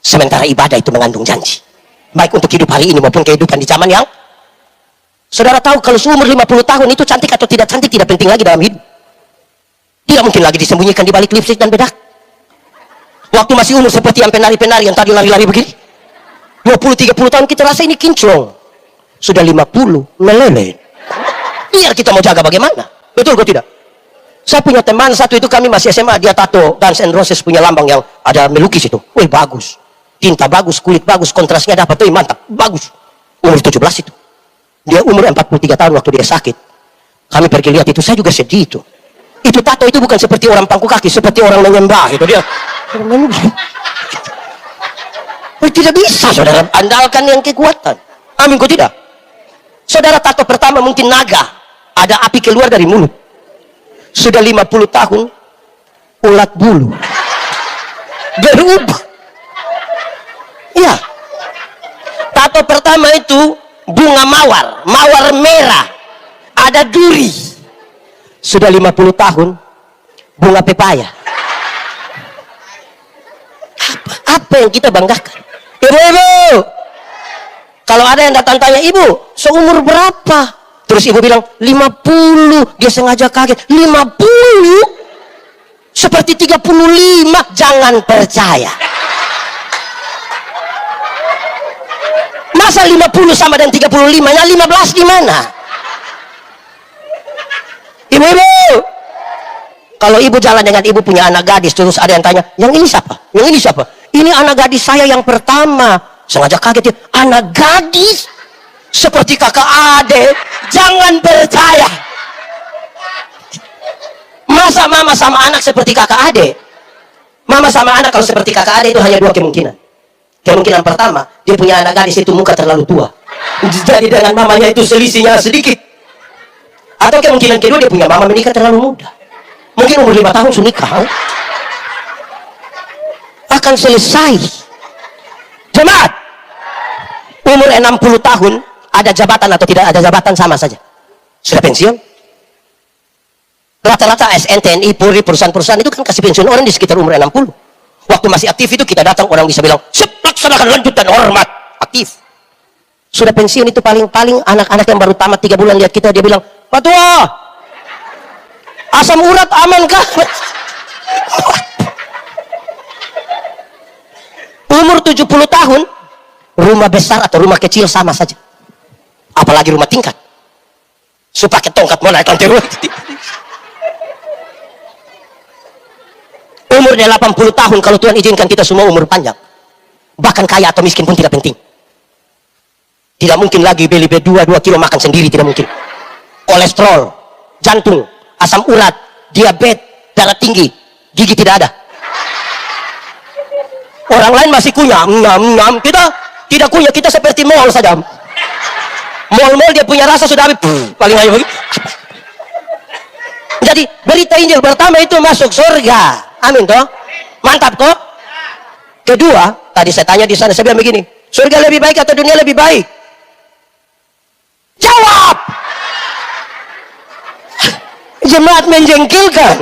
Sementara ibadah itu mengandung janji. Baik untuk hidup hari ini maupun kehidupan di zaman yang, saudara tahu kalau seumur 50 tahun itu cantik atau tidak cantik tidak penting lagi dalam hidup. Tidak mungkin lagi disembunyikan di balik lipstik dan bedak. Waktu masih umur seperti yang penari-penari yang tadi lari-lari begini. 20-30 tahun kita rasa ini kinclong. Sudah 50, meleleh. Biar kita mau jaga bagaimana. Betul kok tidak? Saya punya teman satu itu, kami masih SMA, dia tato Guns N' Roses punya lambang yang ada melukis itu. Wih bagus. Tinta bagus, kulit bagus, kontrasnya dapat. Wih mantap, bagus. Umur 17 itu. Dia umur 43 tahun waktu dia sakit. Kami pergi lihat itu, saya juga sedih itu. Itu tato itu bukan seperti orang pangku kaki, seperti orang menyembah itu dia. Tidak bisa saudara andalkan yang kekuatan. Amin kok tidak? Saudara tato pertama mungkin naga. Ada api keluar dari mulut. Sudah 50 tahun ulat bulu. Berubah. Iya. Tato pertama itu bunga mawar, mawar merah. Ada duri. Sudah 50 tahun bunga pepaya. Apa yang kita banggakan? Ibu-ibu, kalau ada yang datang tanya, ibu seumur berapa? Terus ibu bilang, 50. Dia sengaja kaget. 50? Seperti 35. Jangan percaya. Masa 50 sama dengan 35? Yang 15 di mana? Ibu-ibu. Kalau ibu jalan dengan ibu punya anak gadis, terus ada yang tanya, yang ini siapa? Yang ini siapa? Ini anak gadis saya yang pertama. Sengaja kaget dia. Anak gadis? Seperti kakak adik. Jangan percaya. Masa mama sama anak seperti kakak adik? Mama sama anak kalau seperti kakak adik itu hanya dua kemungkinan. Kemungkinan pertama, dia punya anak gadis itu muka terlalu tua. Jadi dengan mamanya itu selisihnya sedikit. Atau kemungkinan kedua, dia punya mama menikah terlalu muda. Mungkin umur 5 tahun sudah nikah. Akan selesai. Jemaat, umur 60 tahun, ada jabatan atau tidak ada jabatan sama saja. Sudah pensiun. Rata-rata ASN, TNI, Polri, perusahaan-perusahaan itu kan kasih pensiun orang di sekitar umur 60. Waktu masih aktif itu kita datang, orang bisa bilang, "Sip, laksanakan, lanjut dan hormat." Aktif. Sudah pensiun itu paling-paling anak-anak yang baru tamat 3 bulan lihat kita, dia bilang, "Pak Tua, asam urat aman kah?" Umur 70 tahun, rumah besar atau rumah kecil sama saja. Apalagi rumah tingkat. Supaya pakai tongkat mau naik lantai rumah. Umurnya 80 tahun, kalau Tuhan izinkan kita semua umur panjang. Bahkan kaya atau miskin pun tidak penting. Tidak mungkin lagi beli B2 2 kilo makan sendiri, tidak mungkin. Kolesterol, jantung, asam urat, diabetes, darah tinggi, gigi tidak ada. Orang lain masih kunyah, kita tidak kunyah, kita seperti mall saja. Mall-mall dia punya rasa sudah habis, paling ayo begitu. Jadi berita Injil pertama itu masuk surga, amin toh, mantap toh. Kedua, tadi saya tanya di sana, saya bilang begini, surga lebih baik atau dunia lebih baik? Jawab. Jemaat menjengkelkan.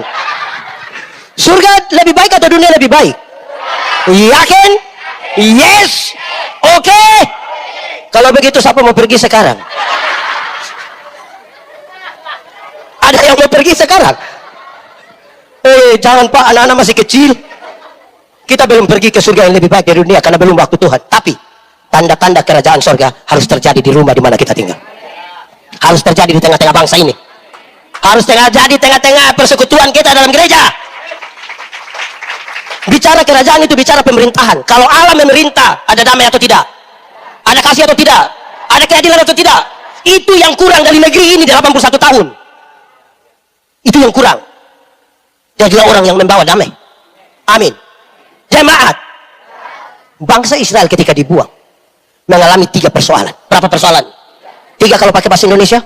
Surga lebih baik atau dunia lebih baik? Yakin? Yes. Oke. Kalau begitu siapa mau pergi sekarang? Ada yang mau pergi sekarang? Jangan Pak, anak-anak masih kecil. Kita belum pergi ke surga yang lebih baik dari dunia karena belum waktu Tuhan. Tapi tanda-tanda kerajaan surga harus terjadi di rumah di mana kita tinggal. Harus terjadi di tengah-tengah bangsa ini. Harus terjadi di tengah-tengah persekutuan kita dalam gereja. Bicara kerajaan itu bicara pemerintahan. Kalau Allah memerintah, ada damai atau tidak? Ada kasih atau tidak? Ada keadilan atau tidak? Itu yang kurang dari negeri ini di 81 tahun. Itu yang kurang. Jadilah orang yang membawa damai. Amin. Jemaat, bangsa Israel ketika dibuang mengalami 3 persoalan. Berapa persoalan? 3 kalau pakai bahasa Indonesia?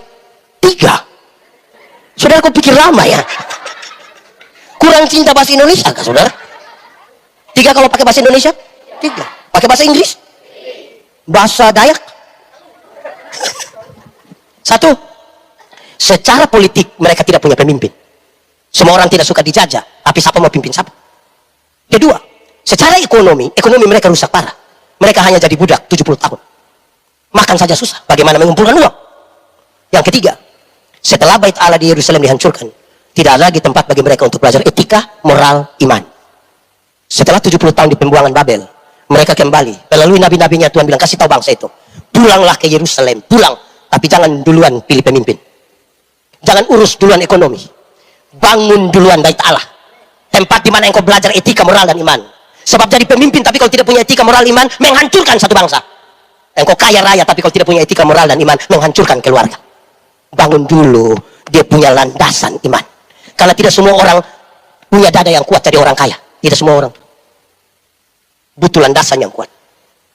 3. Saudara, kok pikir lama ya? Kurang cinta bahasa Indonesia kah saudara? 3 kalau pakai bahasa Indonesia? 3. Pakai bahasa Inggris? Bahasa Dayak? 1. Secara politik mereka tidak punya pemimpin. Semua orang tidak suka dijajah, tapi siapa mau pimpin siapa? Kedua, secara ekonomi mereka rusak parah. Mereka hanya jadi budak 70 tahun. Makan saja susah, bagaimana mengumpulkan uang? Yang ketiga, setelah bait Allah di Yerusalem dihancurkan, tidak ada lagi tempat bagi mereka untuk belajar etika, moral, iman. Setelah 70 tahun di pembuangan Babel, mereka kembali. Melalui nabi-nabinya Tuhan bilang, kasih tahu bangsa itu, pulanglah ke Yerusalem, pulang. Tapi jangan duluan pilih pemimpin. Jangan urus duluan ekonomi. Bangun duluan bait Allah. Tempat di mana engkau belajar etika, moral, dan iman. Sebab jadi pemimpin, tapi kalau tidak punya etika, moral, iman, menghancurkan satu bangsa. Engkau kaya raya, tapi kalau tidak punya etika, moral, dan iman, menghancurkan keluarga. Bangun dulu, dia punya landasan iman. Karena tidak semua orang punya dada yang kuat jadi orang kaya. Tidak semua orang. Butuh landasan yang kuat.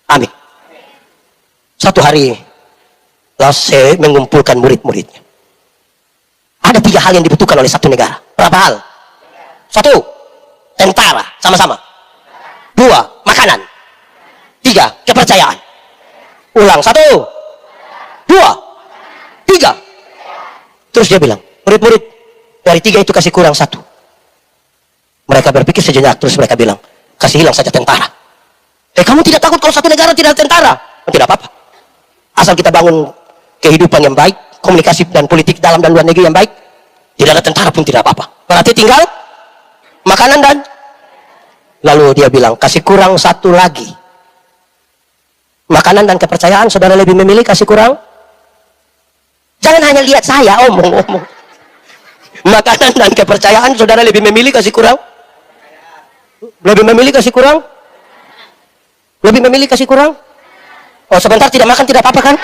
Amin. Satu hari, Lase mengumpulkan murid-muridnya. Ada 3 hal yang dibutuhkan oleh satu negara. Berapa hal? 1, tentara, sama-sama. 2, makanan. 3, kepercayaan. Ulang, 1, 2, 3. Terus dia bilang, murid-murid, dari 3 itu kasih kurang 1. Mereka berpikir sejenak, terus mereka bilang, kasih hilang saja tentara. Kamu tidak takut kalau satu negara tidak ada tentara? Tidak apa-apa. Asal kita bangun kehidupan yang baik, komunikasi dan politik dalam dan luar negeri yang baik, tidak ada tentara pun tidak apa-apa. Berarti tinggal makanan dan lalu dia bilang, kasih kurang satu lagi. Makanan dan kepercayaan, saudara lebih memilih kasih kurang? Jangan hanya lihat saya omong-omong. Makanan dan kepercayaan, saudara lebih memilih kasih kurang? Lebih memilih kasih kurang? Lebih memilih kasih kurang? Oh, sebentar tidak makan tidak apa-apa kan?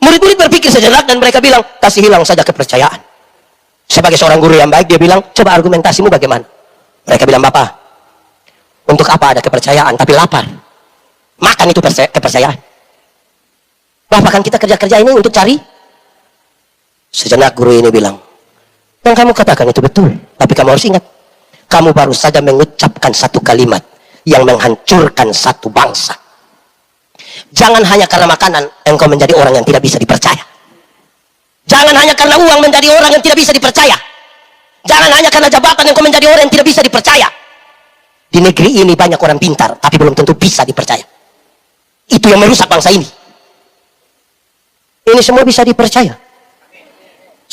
Murid-murid berpikir sejenak dan mereka bilang, kasih hilang saja kepercayaan. Sebagai seorang guru yang baik, dia bilang, coba argumentasimu bagaimana? Mereka bilang, Bapak, untuk apa ada kepercayaan tapi lapar? Makan itu kepercayaan. Bapak, kan kita kerja-kerja ini untuk cari? Sejenak guru ini bilang, yang kamu katakan itu betul, tapi kamu harus ingat, kamu baru saja mengucapkan satu kalimat yang menghancurkan satu bangsa. Jangan hanya karena makanan engkau menjadi orang yang tidak bisa dipercaya. Jangan hanya karena uang menjadi orang yang tidak bisa dipercaya. Jangan hanya karena jabatan engkau menjadi orang yang tidak bisa dipercaya. Di negeri ini banyak orang pintar, tapi belum tentu bisa dipercaya. Itu yang merusak bangsa ini. Ini semua bisa dipercaya.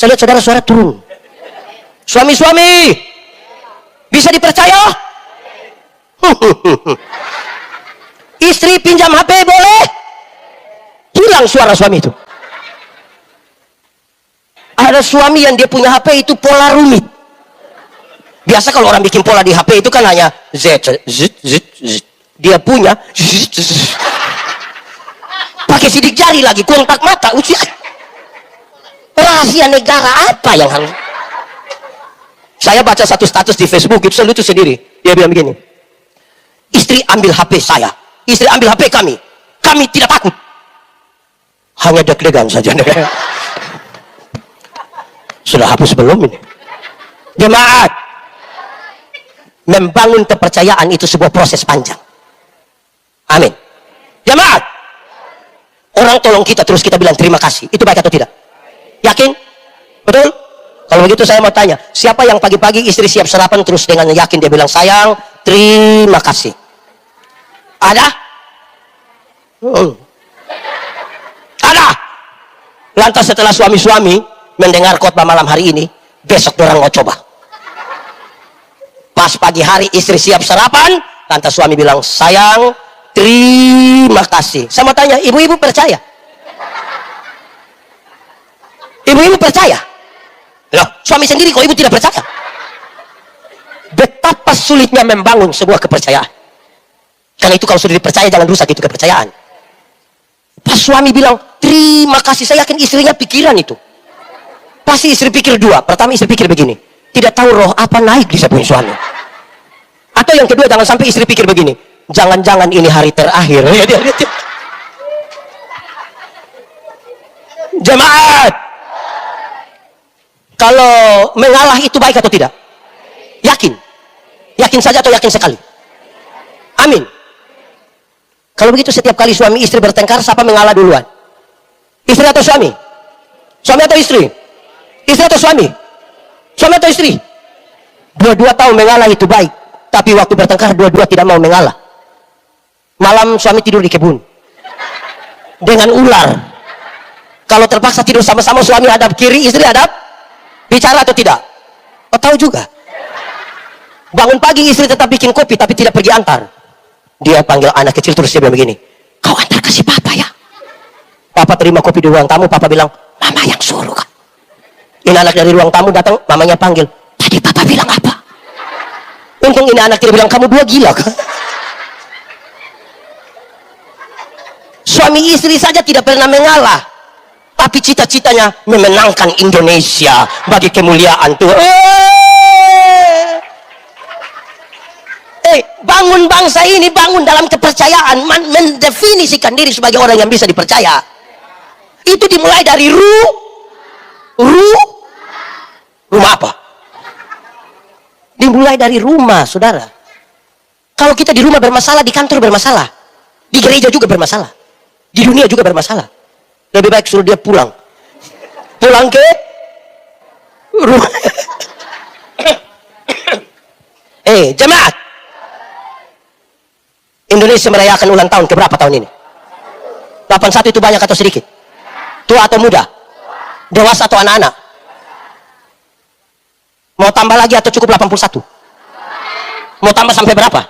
Saya lihat saudara-saudara turun. Suami-suami, bisa dipercaya? Istri pinjam HP boleh? Hilang suara suami itu. Ada suami yang dia punya HP itu pola rumit. Biasa kalau orang bikin pola di HP itu kan hanya Z, Z, Z, Z. Dia punya Z, Z, Z. Pakai sidik jari lagi, kontak mata. Rahasia negara apa yang harus? Saya baca satu status di Facebook itu lucu sendiri. Dia bilang begini, istri ambil HP saya, istri ambil HP kami tidak takut, hanya deg-degan saja. Sudah hapus belum ini? Jemaat, membangun kepercayaan itu sebuah proses panjang. Amin. Jemaat, orang tolong kita terus kita bilang terima kasih, itu baik atau tidak? Yakin? Betul? Kalau begitu saya mau tanya, siapa yang pagi-pagi istri siap sarapan terus dengan yakin dia bilang, sayang, terima kasih? Ada? Ada? Lantas setelah suami-suami mendengar khotbah malam hari ini, besok orang mau coba. Pas pagi hari istri siap sarapan, lantas suami bilang, sayang, terima kasih. Saya mau tanya, ibu-ibu percaya? Ibu-ibu percaya? Loh, suami sendiri kok ibu tidak percaya? Betapa sulitnya membangun sebuah kepercayaan. Karena itu kalau sudah dipercaya jangan rusak itu kepercayaan. Pas suami bilang terima kasih, saya yakin istrinya pikiran itu. Pasti istri pikir dua. Pertama istri pikir begini, tidak tahu roh apa naik di saya punya suami. Atau yang kedua jangan sampai istri pikir begini, jangan-jangan ini hari terakhir. Jemaat, kalau mengalah itu baik atau tidak? Yakin? Yakin saja atau yakin sekali? Amin. Kalau begitu setiap kali suami istri bertengkar, siapa mengalah duluan? Istri atau suami? Suami atau istri? Istri atau suami? Suami atau istri? Dua-dua tahu mengalah itu baik, tapi waktu bertengkar dua-dua tidak mau mengalah. Malam suami tidur di kebun dengan ular. Kalau terpaksa tidur sama-sama, suami hadap kiri, istri hadap, bicara atau tidak? Oh, tahu juga. Bangun pagi istri tetap bikin kopi tapi tidak pergi antar. Dia panggil anak kecil terus dia bilang begini, kau antar kasih papa ya. Papa terima kopi di ruang tamu, papa bilang, mama yang suruh kan. Ini anak dari ruang tamu datang, mamanya panggil, tadi papa bilang apa? Untung ini anak tidak bilang, kamu dua gila kan. Suami istri saja tidak pernah mengalah, tapi cita-citanya memenangkan Indonesia bagi kemuliaan Tuhan. Bangun bangsa ini, bangun dalam kepercayaan, mendefinisikan diri sebagai orang yang bisa dipercaya. Itu dimulai dari rumah apa? Dimulai dari rumah, saudara. Kalau kita di rumah bermasalah, di kantor bermasalah, di gereja juga bermasalah, di dunia juga bermasalah. Lebih baik suruh dia pulang ke rumah. Jemaat, Indonesia merayakan ulang tahun keberapa tahun ini? 81 itu banyak atau sedikit? Tua atau muda? Dewasa atau anak-anak? Mau tambah lagi atau cukup 81? Mau tambah sampai berapa?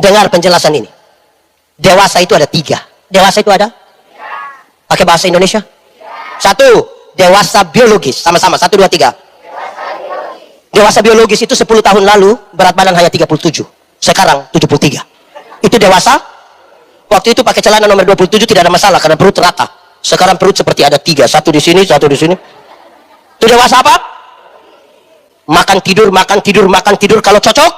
Dengar penjelasan ini. Dewasa itu ada 3. Dewasa itu ada? Pakai bahasa Indonesia? 1. Dewasa biologis. Sama-sama. 1, 2, 3. Dewasa biologis itu 10 tahun lalu berat badan hanya 37. Sekarang 73. Itu dewasa. Waktu itu pakai celana nomor 27 tidak ada masalah karena perut rata. Sekarang perut seperti ada 3. 1 di sini, 1 di sini. Itu dewasa apa? Makan tidur, makan tidur, makan tidur. Kalau cocok,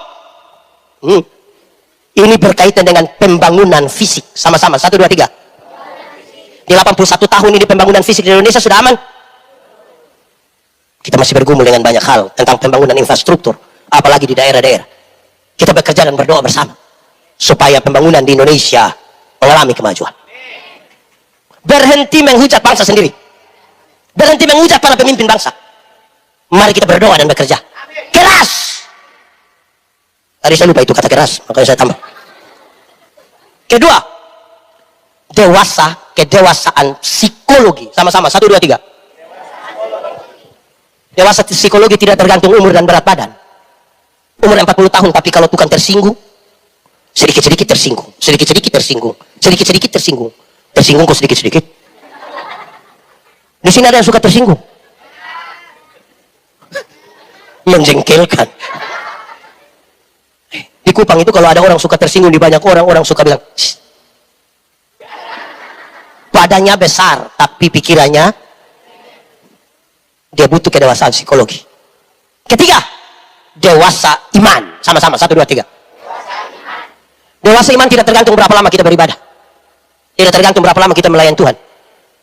ini berkaitan dengan pembangunan fisik. Sama-sama. 1, 2, 3. Di 81 tahun ini pembangunan fisik di Indonesia sudah aman. Kita masih bergumul dengan banyak hal tentang pembangunan infrastruktur, apalagi di daerah-daerah. Kita bekerja dan berdoa bersama supaya pembangunan di Indonesia mengalami kemajuan. Berhenti menghujat bangsa sendiri. Berhenti menghujat para pemimpin bangsa. Mari kita berdoa dan bekerja keras. Tadi saya lupa itu kata keras, makanya saya tambah. Kedua, dewasa, kedewasaan psikologi. Sama-sama. 1, 2, 3. Dewasa psikologi tidak tergantung umur dan berat badan. Umur 40 tahun, tapi kalau tukang tersinggung, sedikit-sedikit tersinggung, sedikit-sedikit tersinggung, sedikit-sedikit tersinggung. Tersinggung kok sedikit-sedikit. Di sini ada yang suka tersinggung. Menjengkelkan. Di Kupang itu kalau ada orang suka tersinggung di banyak orang, orang suka bilang, shh. Badannya besar, tapi pikirannya dia butuh kedewasaan psikologi. Ketiga, dewasa iman. Sama-sama. 1, 2, 3. Dewasa iman tidak tergantung berapa lama kita beribadah. Tidak tergantung berapa lama kita melayani Tuhan.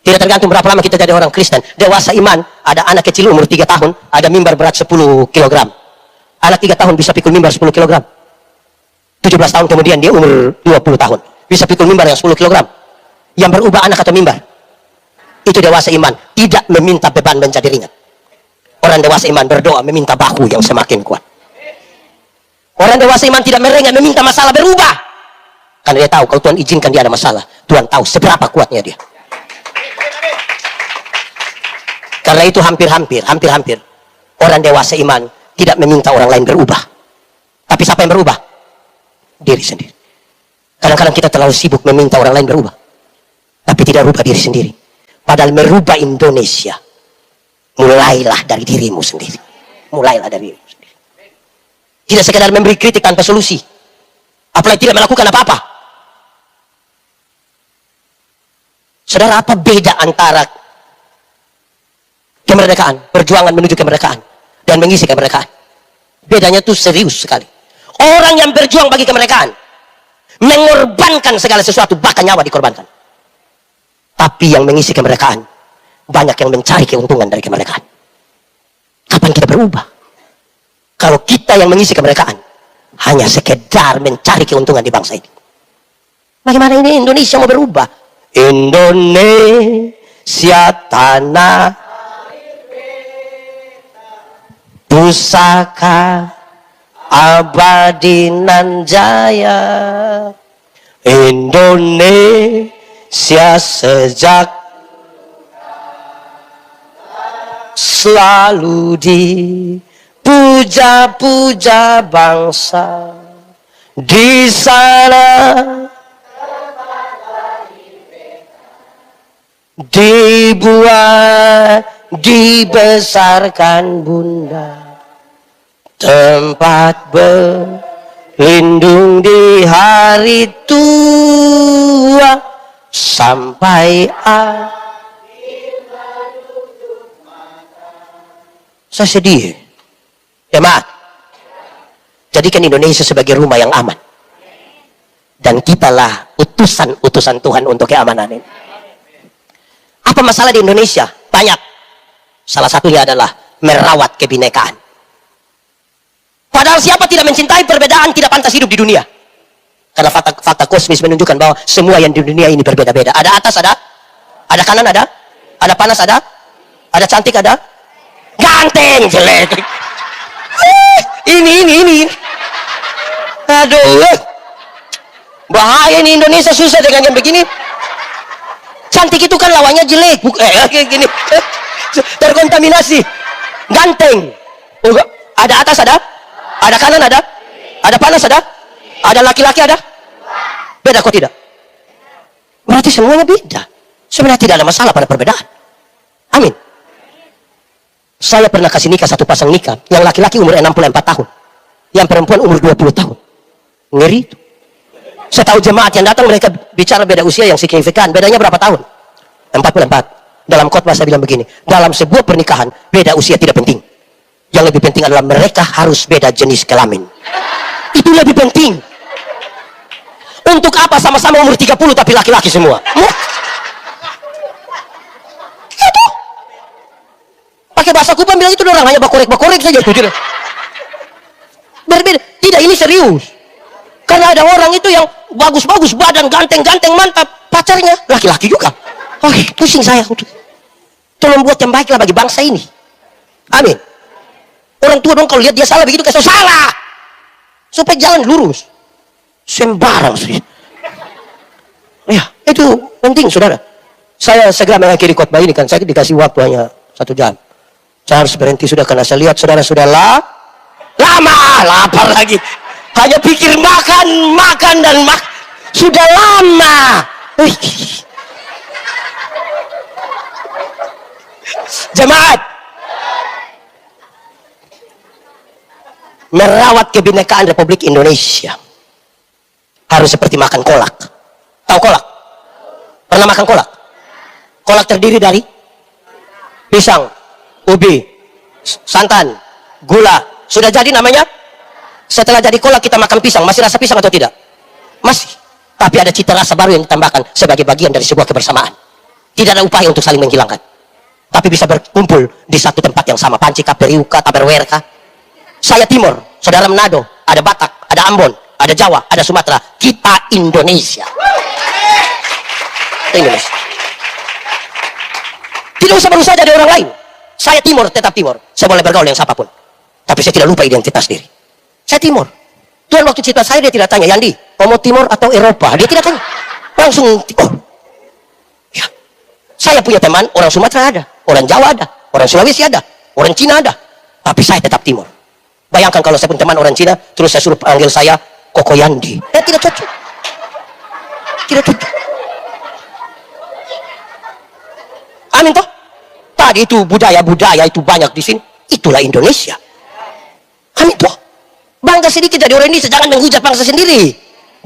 Tidak tergantung berapa lama kita jadi orang Kristen. Dewasa iman, ada anak kecil umur 3 tahun, ada mimbar berat 10 kg. Anak 3 tahun bisa pikul mimbar 10 kg. 17 tahun kemudian dia umur 20 tahun. Bisa pikul mimbar yang 10 kg. Yang berubah anak atau mimbar. Itu dewasa iman. Tidak meminta beban menjadi ringan. Orang dewasa iman berdoa meminta bahu yang semakin kuat. Orang dewasa iman tidak merengek meminta masalah berubah. Karena dia tahu kalau Tuhan izinkan dia ada masalah, Tuhan tahu seberapa kuatnya dia. Karena itu hampir-hampir orang dewasa iman tidak meminta orang lain berubah. Tapi siapa yang berubah? Diri sendiri. Kadang-kadang kita terlalu sibuk meminta orang lain berubah, tapi tidak rubah diri sendiri. Padahal merubah Indonesia mulailah dari dirimu sendiri. Mulailah dari dirimu sendiri. Tidak sekedar memberi kritik tanpa solusi, apalagi tidak melakukan apa-apa. Saudara, apa beda antara kemerdekaan, perjuangan menuju kemerdekaan, dan mengisi kemerdekaan? Bedanya itu serius sekali. Orang yang berjuang bagi kemerdekaan mengorbankan segala sesuatu, bahkan nyawa dikorbankan. Tapi yang mengisi kemerdekaan, banyak yang mencari keuntungan dari kemerdekaan. Kapan kita berubah? Kalau kita yang mengisi kemerdekaan hanya sekedar mencari keuntungan di bangsa ini, bagaimana ini Indonesia mau berubah? Indonesia tanah pusaka abadi nan jaya. Indonesia sejak selalu dipuja-puja bangsa. Di sana dibuat, dibesarkan Bunda, tempat berlindung di hari tua sampai saya sedih. Jemaat, jadikan Indonesia sebagai rumah yang aman, dan kitalah utusan-utusan Tuhan untuk keamanan ini. Apa masalah di Indonesia? Banyak. Salah satunya adalah merawat kebinekaan. Padahal siapa tidak mencintai perbedaan tidak pantas hidup di dunia. Karena fakta kosmis menunjukkan bahwa semua yang di dunia ini berbeda-beda. Ada atas, ada kanan, ada panas, ada cantik, ada ganteng, jelek. Ini. Aduh. Bahaya ini Indonesia, susah dengan yang begini. Cantik itu itu kan lawannya jelek, kayak gini. Terkontaminasi. Ganteng. Ada atas ada kanan ada panas ada laki-laki ada. Beda kok tidak? Berarti semuanya beda. Sebenarnya tidak ada masalah pada perbedaan. Amin. Saya pernah kasih nikah satu pasang nikah, yang laki-laki umur 64 tahun, yang perempuan umur 20 tahun. Ngeri itu. Saya tahu jemaat yang datang mereka bicara beda usia yang signifikan. Bedanya berapa tahun? 44. Dalam khotbah saya bilang begini, dalam sebuah pernikahan beda usia tidak penting. Yang lebih penting adalah mereka harus beda jenis kelamin. Itu lebih penting. Untuk apa sama-sama umur 30 tapi laki-laki semua? Itu. Pakai bahasa Kupang bilang itu orang hanya bakorek-bakorek saja itu tidak. Berbeda. Tidak, ini serius. Karena ada orang itu yang bagus-bagus, badan ganteng-ganteng, mantap, pacarnya laki-laki juga. Oh, pusing saya. Tolong buat yang baiklah bagi bangsa ini. Amin. Orang tua dong kalau lihat dia salah begitu kasih salah. Supaya jalan lurus. Sembarang sih. Ya, itu penting saudara. Saya segera mengakhiri khotbah ini kan, saya dikasih waktu hanya 1 jam. Saya harus berhenti sudah karena saya lihat saudara sudah lama lapar lagi. Hanya pikir makan dan sudah lama. Jemaat, merawat kebinekaan Republik Indonesia harus seperti makan kolak. Tahu kolak? Pernah makan kolak? Kolak terdiri dari pisang, ubi, santan, gula. Sudah jadi namanya? Setelah jadi kolak kita makan pisang, masih rasa pisang atau tidak? Masih. Tapi ada cita rasa baru yang ditambahkan sebagai bagian dari sebuah kebersamaan. Tidak ada upaya untuk saling menghilangkan. Tapi bisa berkumpul di satu tempat yang sama. Pancika, Periuka, Taberwerka. Saya Timur, saudara Manado, ada Batak, ada Ambon, ada Jawa, ada Sumatera. Kita Indonesia. Kita Indonesia. Tidak usah berusaha jadi orang lain. Saya Timur, tetap Timur. Saya boleh bergaul dengan siapapun. Tapi saya tidak lupa identitas diri. Saya Timur. Tuhan waktu cerita saya dia tidak tanya, Yandi, kamu Timur atau Eropa? Dia tidak tanya. Langsung, oh. Ya. Saya punya teman, orang Sumatera ada, orang Jawa ada, orang Sulawesi ada, orang Cina ada. Tapi saya tetap Timur. Bayangkan kalau saya punya teman orang Cina, terus saya suruh panggil saya Koko Yandi. Tidak cocok. Tidak cocok. Amin toh? Tadi itu budaya-budaya itu banyak di sini. Itulah Indonesia. Amin toh? Bangga sedikit jadi orang Indonesia, jangan menghujat bangsa sendiri.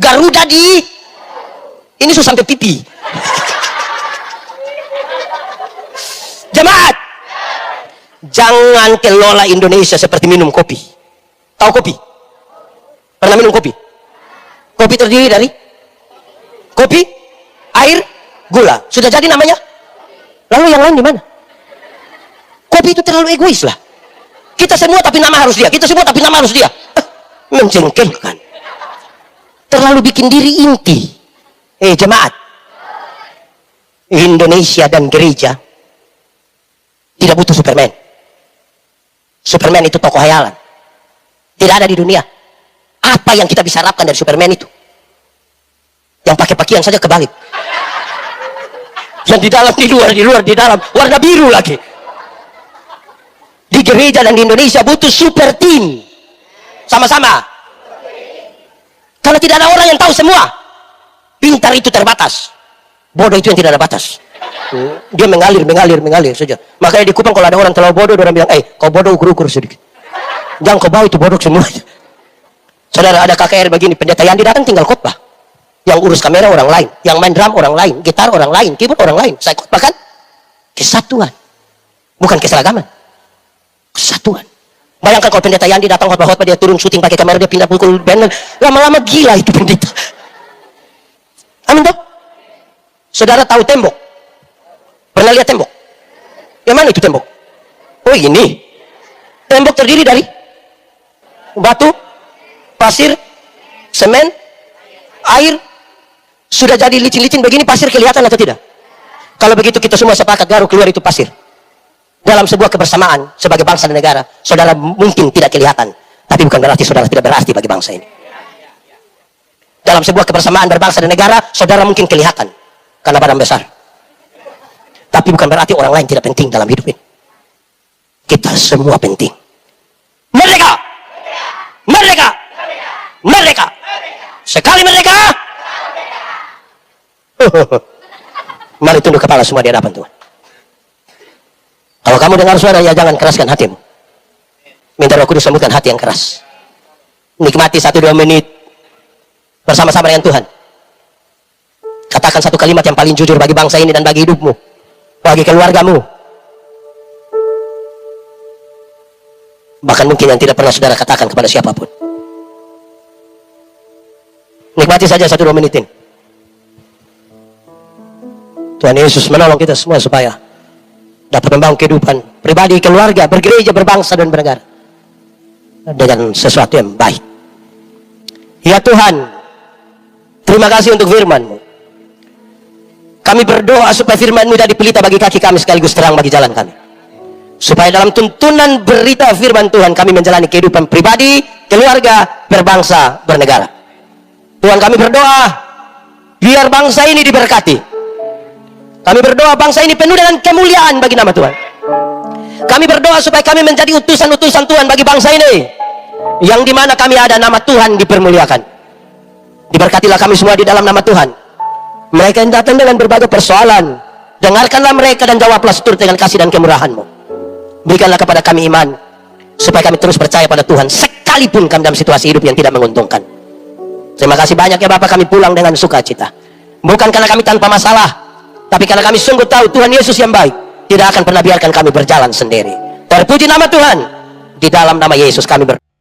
Garuda di ini susah sampai pipi. Jemaat, jangan kelola Indonesia seperti minum kopi. Tahu kopi? Pernah minum kopi? Kopi terdiri dari kopi, air, gula. Sudah jadi namanya? Lalu yang lain di mana? Kopi itu terlalu egois lah. Kita semua tapi nama harus dia. Kita semua tapi nama harus dia. Menjengkelkan. Terlalu bikin diri inti. Jemaat. Indonesia dan gereja tidak butuh Superman. Superman itu tokoh hayalan. Tidak ada di dunia. Apa yang kita bisa harapkan dari Superman itu? Yang pakai pakaian saja kebalik. Yang di dalam, di luar, di dalam. Warna biru lagi. Di gereja dan di Indonesia butuh super team. Sama-sama. Karena tidak ada orang yang tahu semua. Pintar itu terbatas. Bodoh itu yang tidak ada batas. Dia mengalir saja. Makanya di Kupang kalau ada orang terlalu bodoh, orang bilang, kau bodoh ukur-ukur sedikit. Jangan kau bawa itu bodoh semuanya. Saudara, ada KKR begini, pendeta Yandi datang tinggal khotbah. Yang urus kamera orang lain, yang main drum orang lain, gitar orang lain, keyboard orang lain. Saya khotbah kan kesatuan. Bukan keseragaman. Kesatuan. Bayangkan kalau pendeta Yandi datang khotbah-khotbah, dia turun syuting pakai kamera, dia pindah pukul banner, lama-lama gila itu pendeta. Amin toh? Saudara tahu tembok? Pernah lihat tembok? Yang mana itu tembok? Oh ini. Tembok terdiri dari batu, pasir, semen, air. Sudah jadi licin-licin begini, pasir kelihatan atau tidak? Kalau begitu kita semua sepakat garuk keluar itu pasir. Dalam sebuah kebersamaan sebagai bangsa dan negara, saudara mungkin tidak kelihatan, tapi bukan berarti saudara tidak berarti bagi bangsa ini. Dalam sebuah kebersamaan berbangsa dan negara, saudara mungkin kelihatan karena badan besar. Tapi bukan berarti orang lain tidak penting dalam hidup ini. Kita semua penting. Merdeka! Merdeka! Merdeka! Sekali merdeka! Mari tunduk kepala semua di hadapan Tuhan. Kalau kamu dengar suara, ya jangan keraskan hatimu. Minta Roh Kudus sembuhkan hati yang keras. Nikmati 1-2 menit bersama-sama dengan Tuhan. Katakan satu kalimat yang paling jujur bagi bangsa ini dan bagi hidupmu, bagi keluargamu. Bahkan mungkin yang tidak pernah saudara katakan kepada siapapun. Nikmati saja 1-2 menit ini. Tuhan Yesus menolong kita semua supaya dapat membangun kehidupan pribadi, keluarga, bergereja, berbangsa, dan bernegara dengan sesuatu yang baik. Ya Tuhan, terima kasih untuk firman-Mu. Kami berdoa supaya firman-Mu jadi pelita bagi kaki kami sekaligus terang bagi jalan kami. Supaya dalam tuntunan berita firman Tuhan kami menjalani kehidupan pribadi, keluarga, berbangsa, bernegara. Tuhan, kami berdoa biar bangsa ini diberkati. Kami berdoa bangsa ini penuh dengan kemuliaan bagi nama Tuhan. Kami berdoa supaya kami menjadi utusan-utusan Tuhan bagi bangsa ini, yang dimana kami ada nama Tuhan dipermuliakan. Diberkatilah kami semua di dalam nama Tuhan. Mereka yang datang dengan berbagai persoalan, dengarkanlah mereka dan jawablah seturut dengan kasih dan kemurahan-Mu. Berikanlah kepada kami iman supaya kami terus percaya pada Tuhan sekalipun kami dalam situasi hidup yang tidak menguntungkan. Terima kasih banyak ya Bapak, kami pulang dengan sukacita. Bukan karena kami tanpa masalah, tapi karena kami sungguh tahu Tuhan Yesus yang baik tidak akan pernah biarkan kami berjalan sendiri. Terpuji nama Tuhan. Di dalam nama Yesus kami berdoa.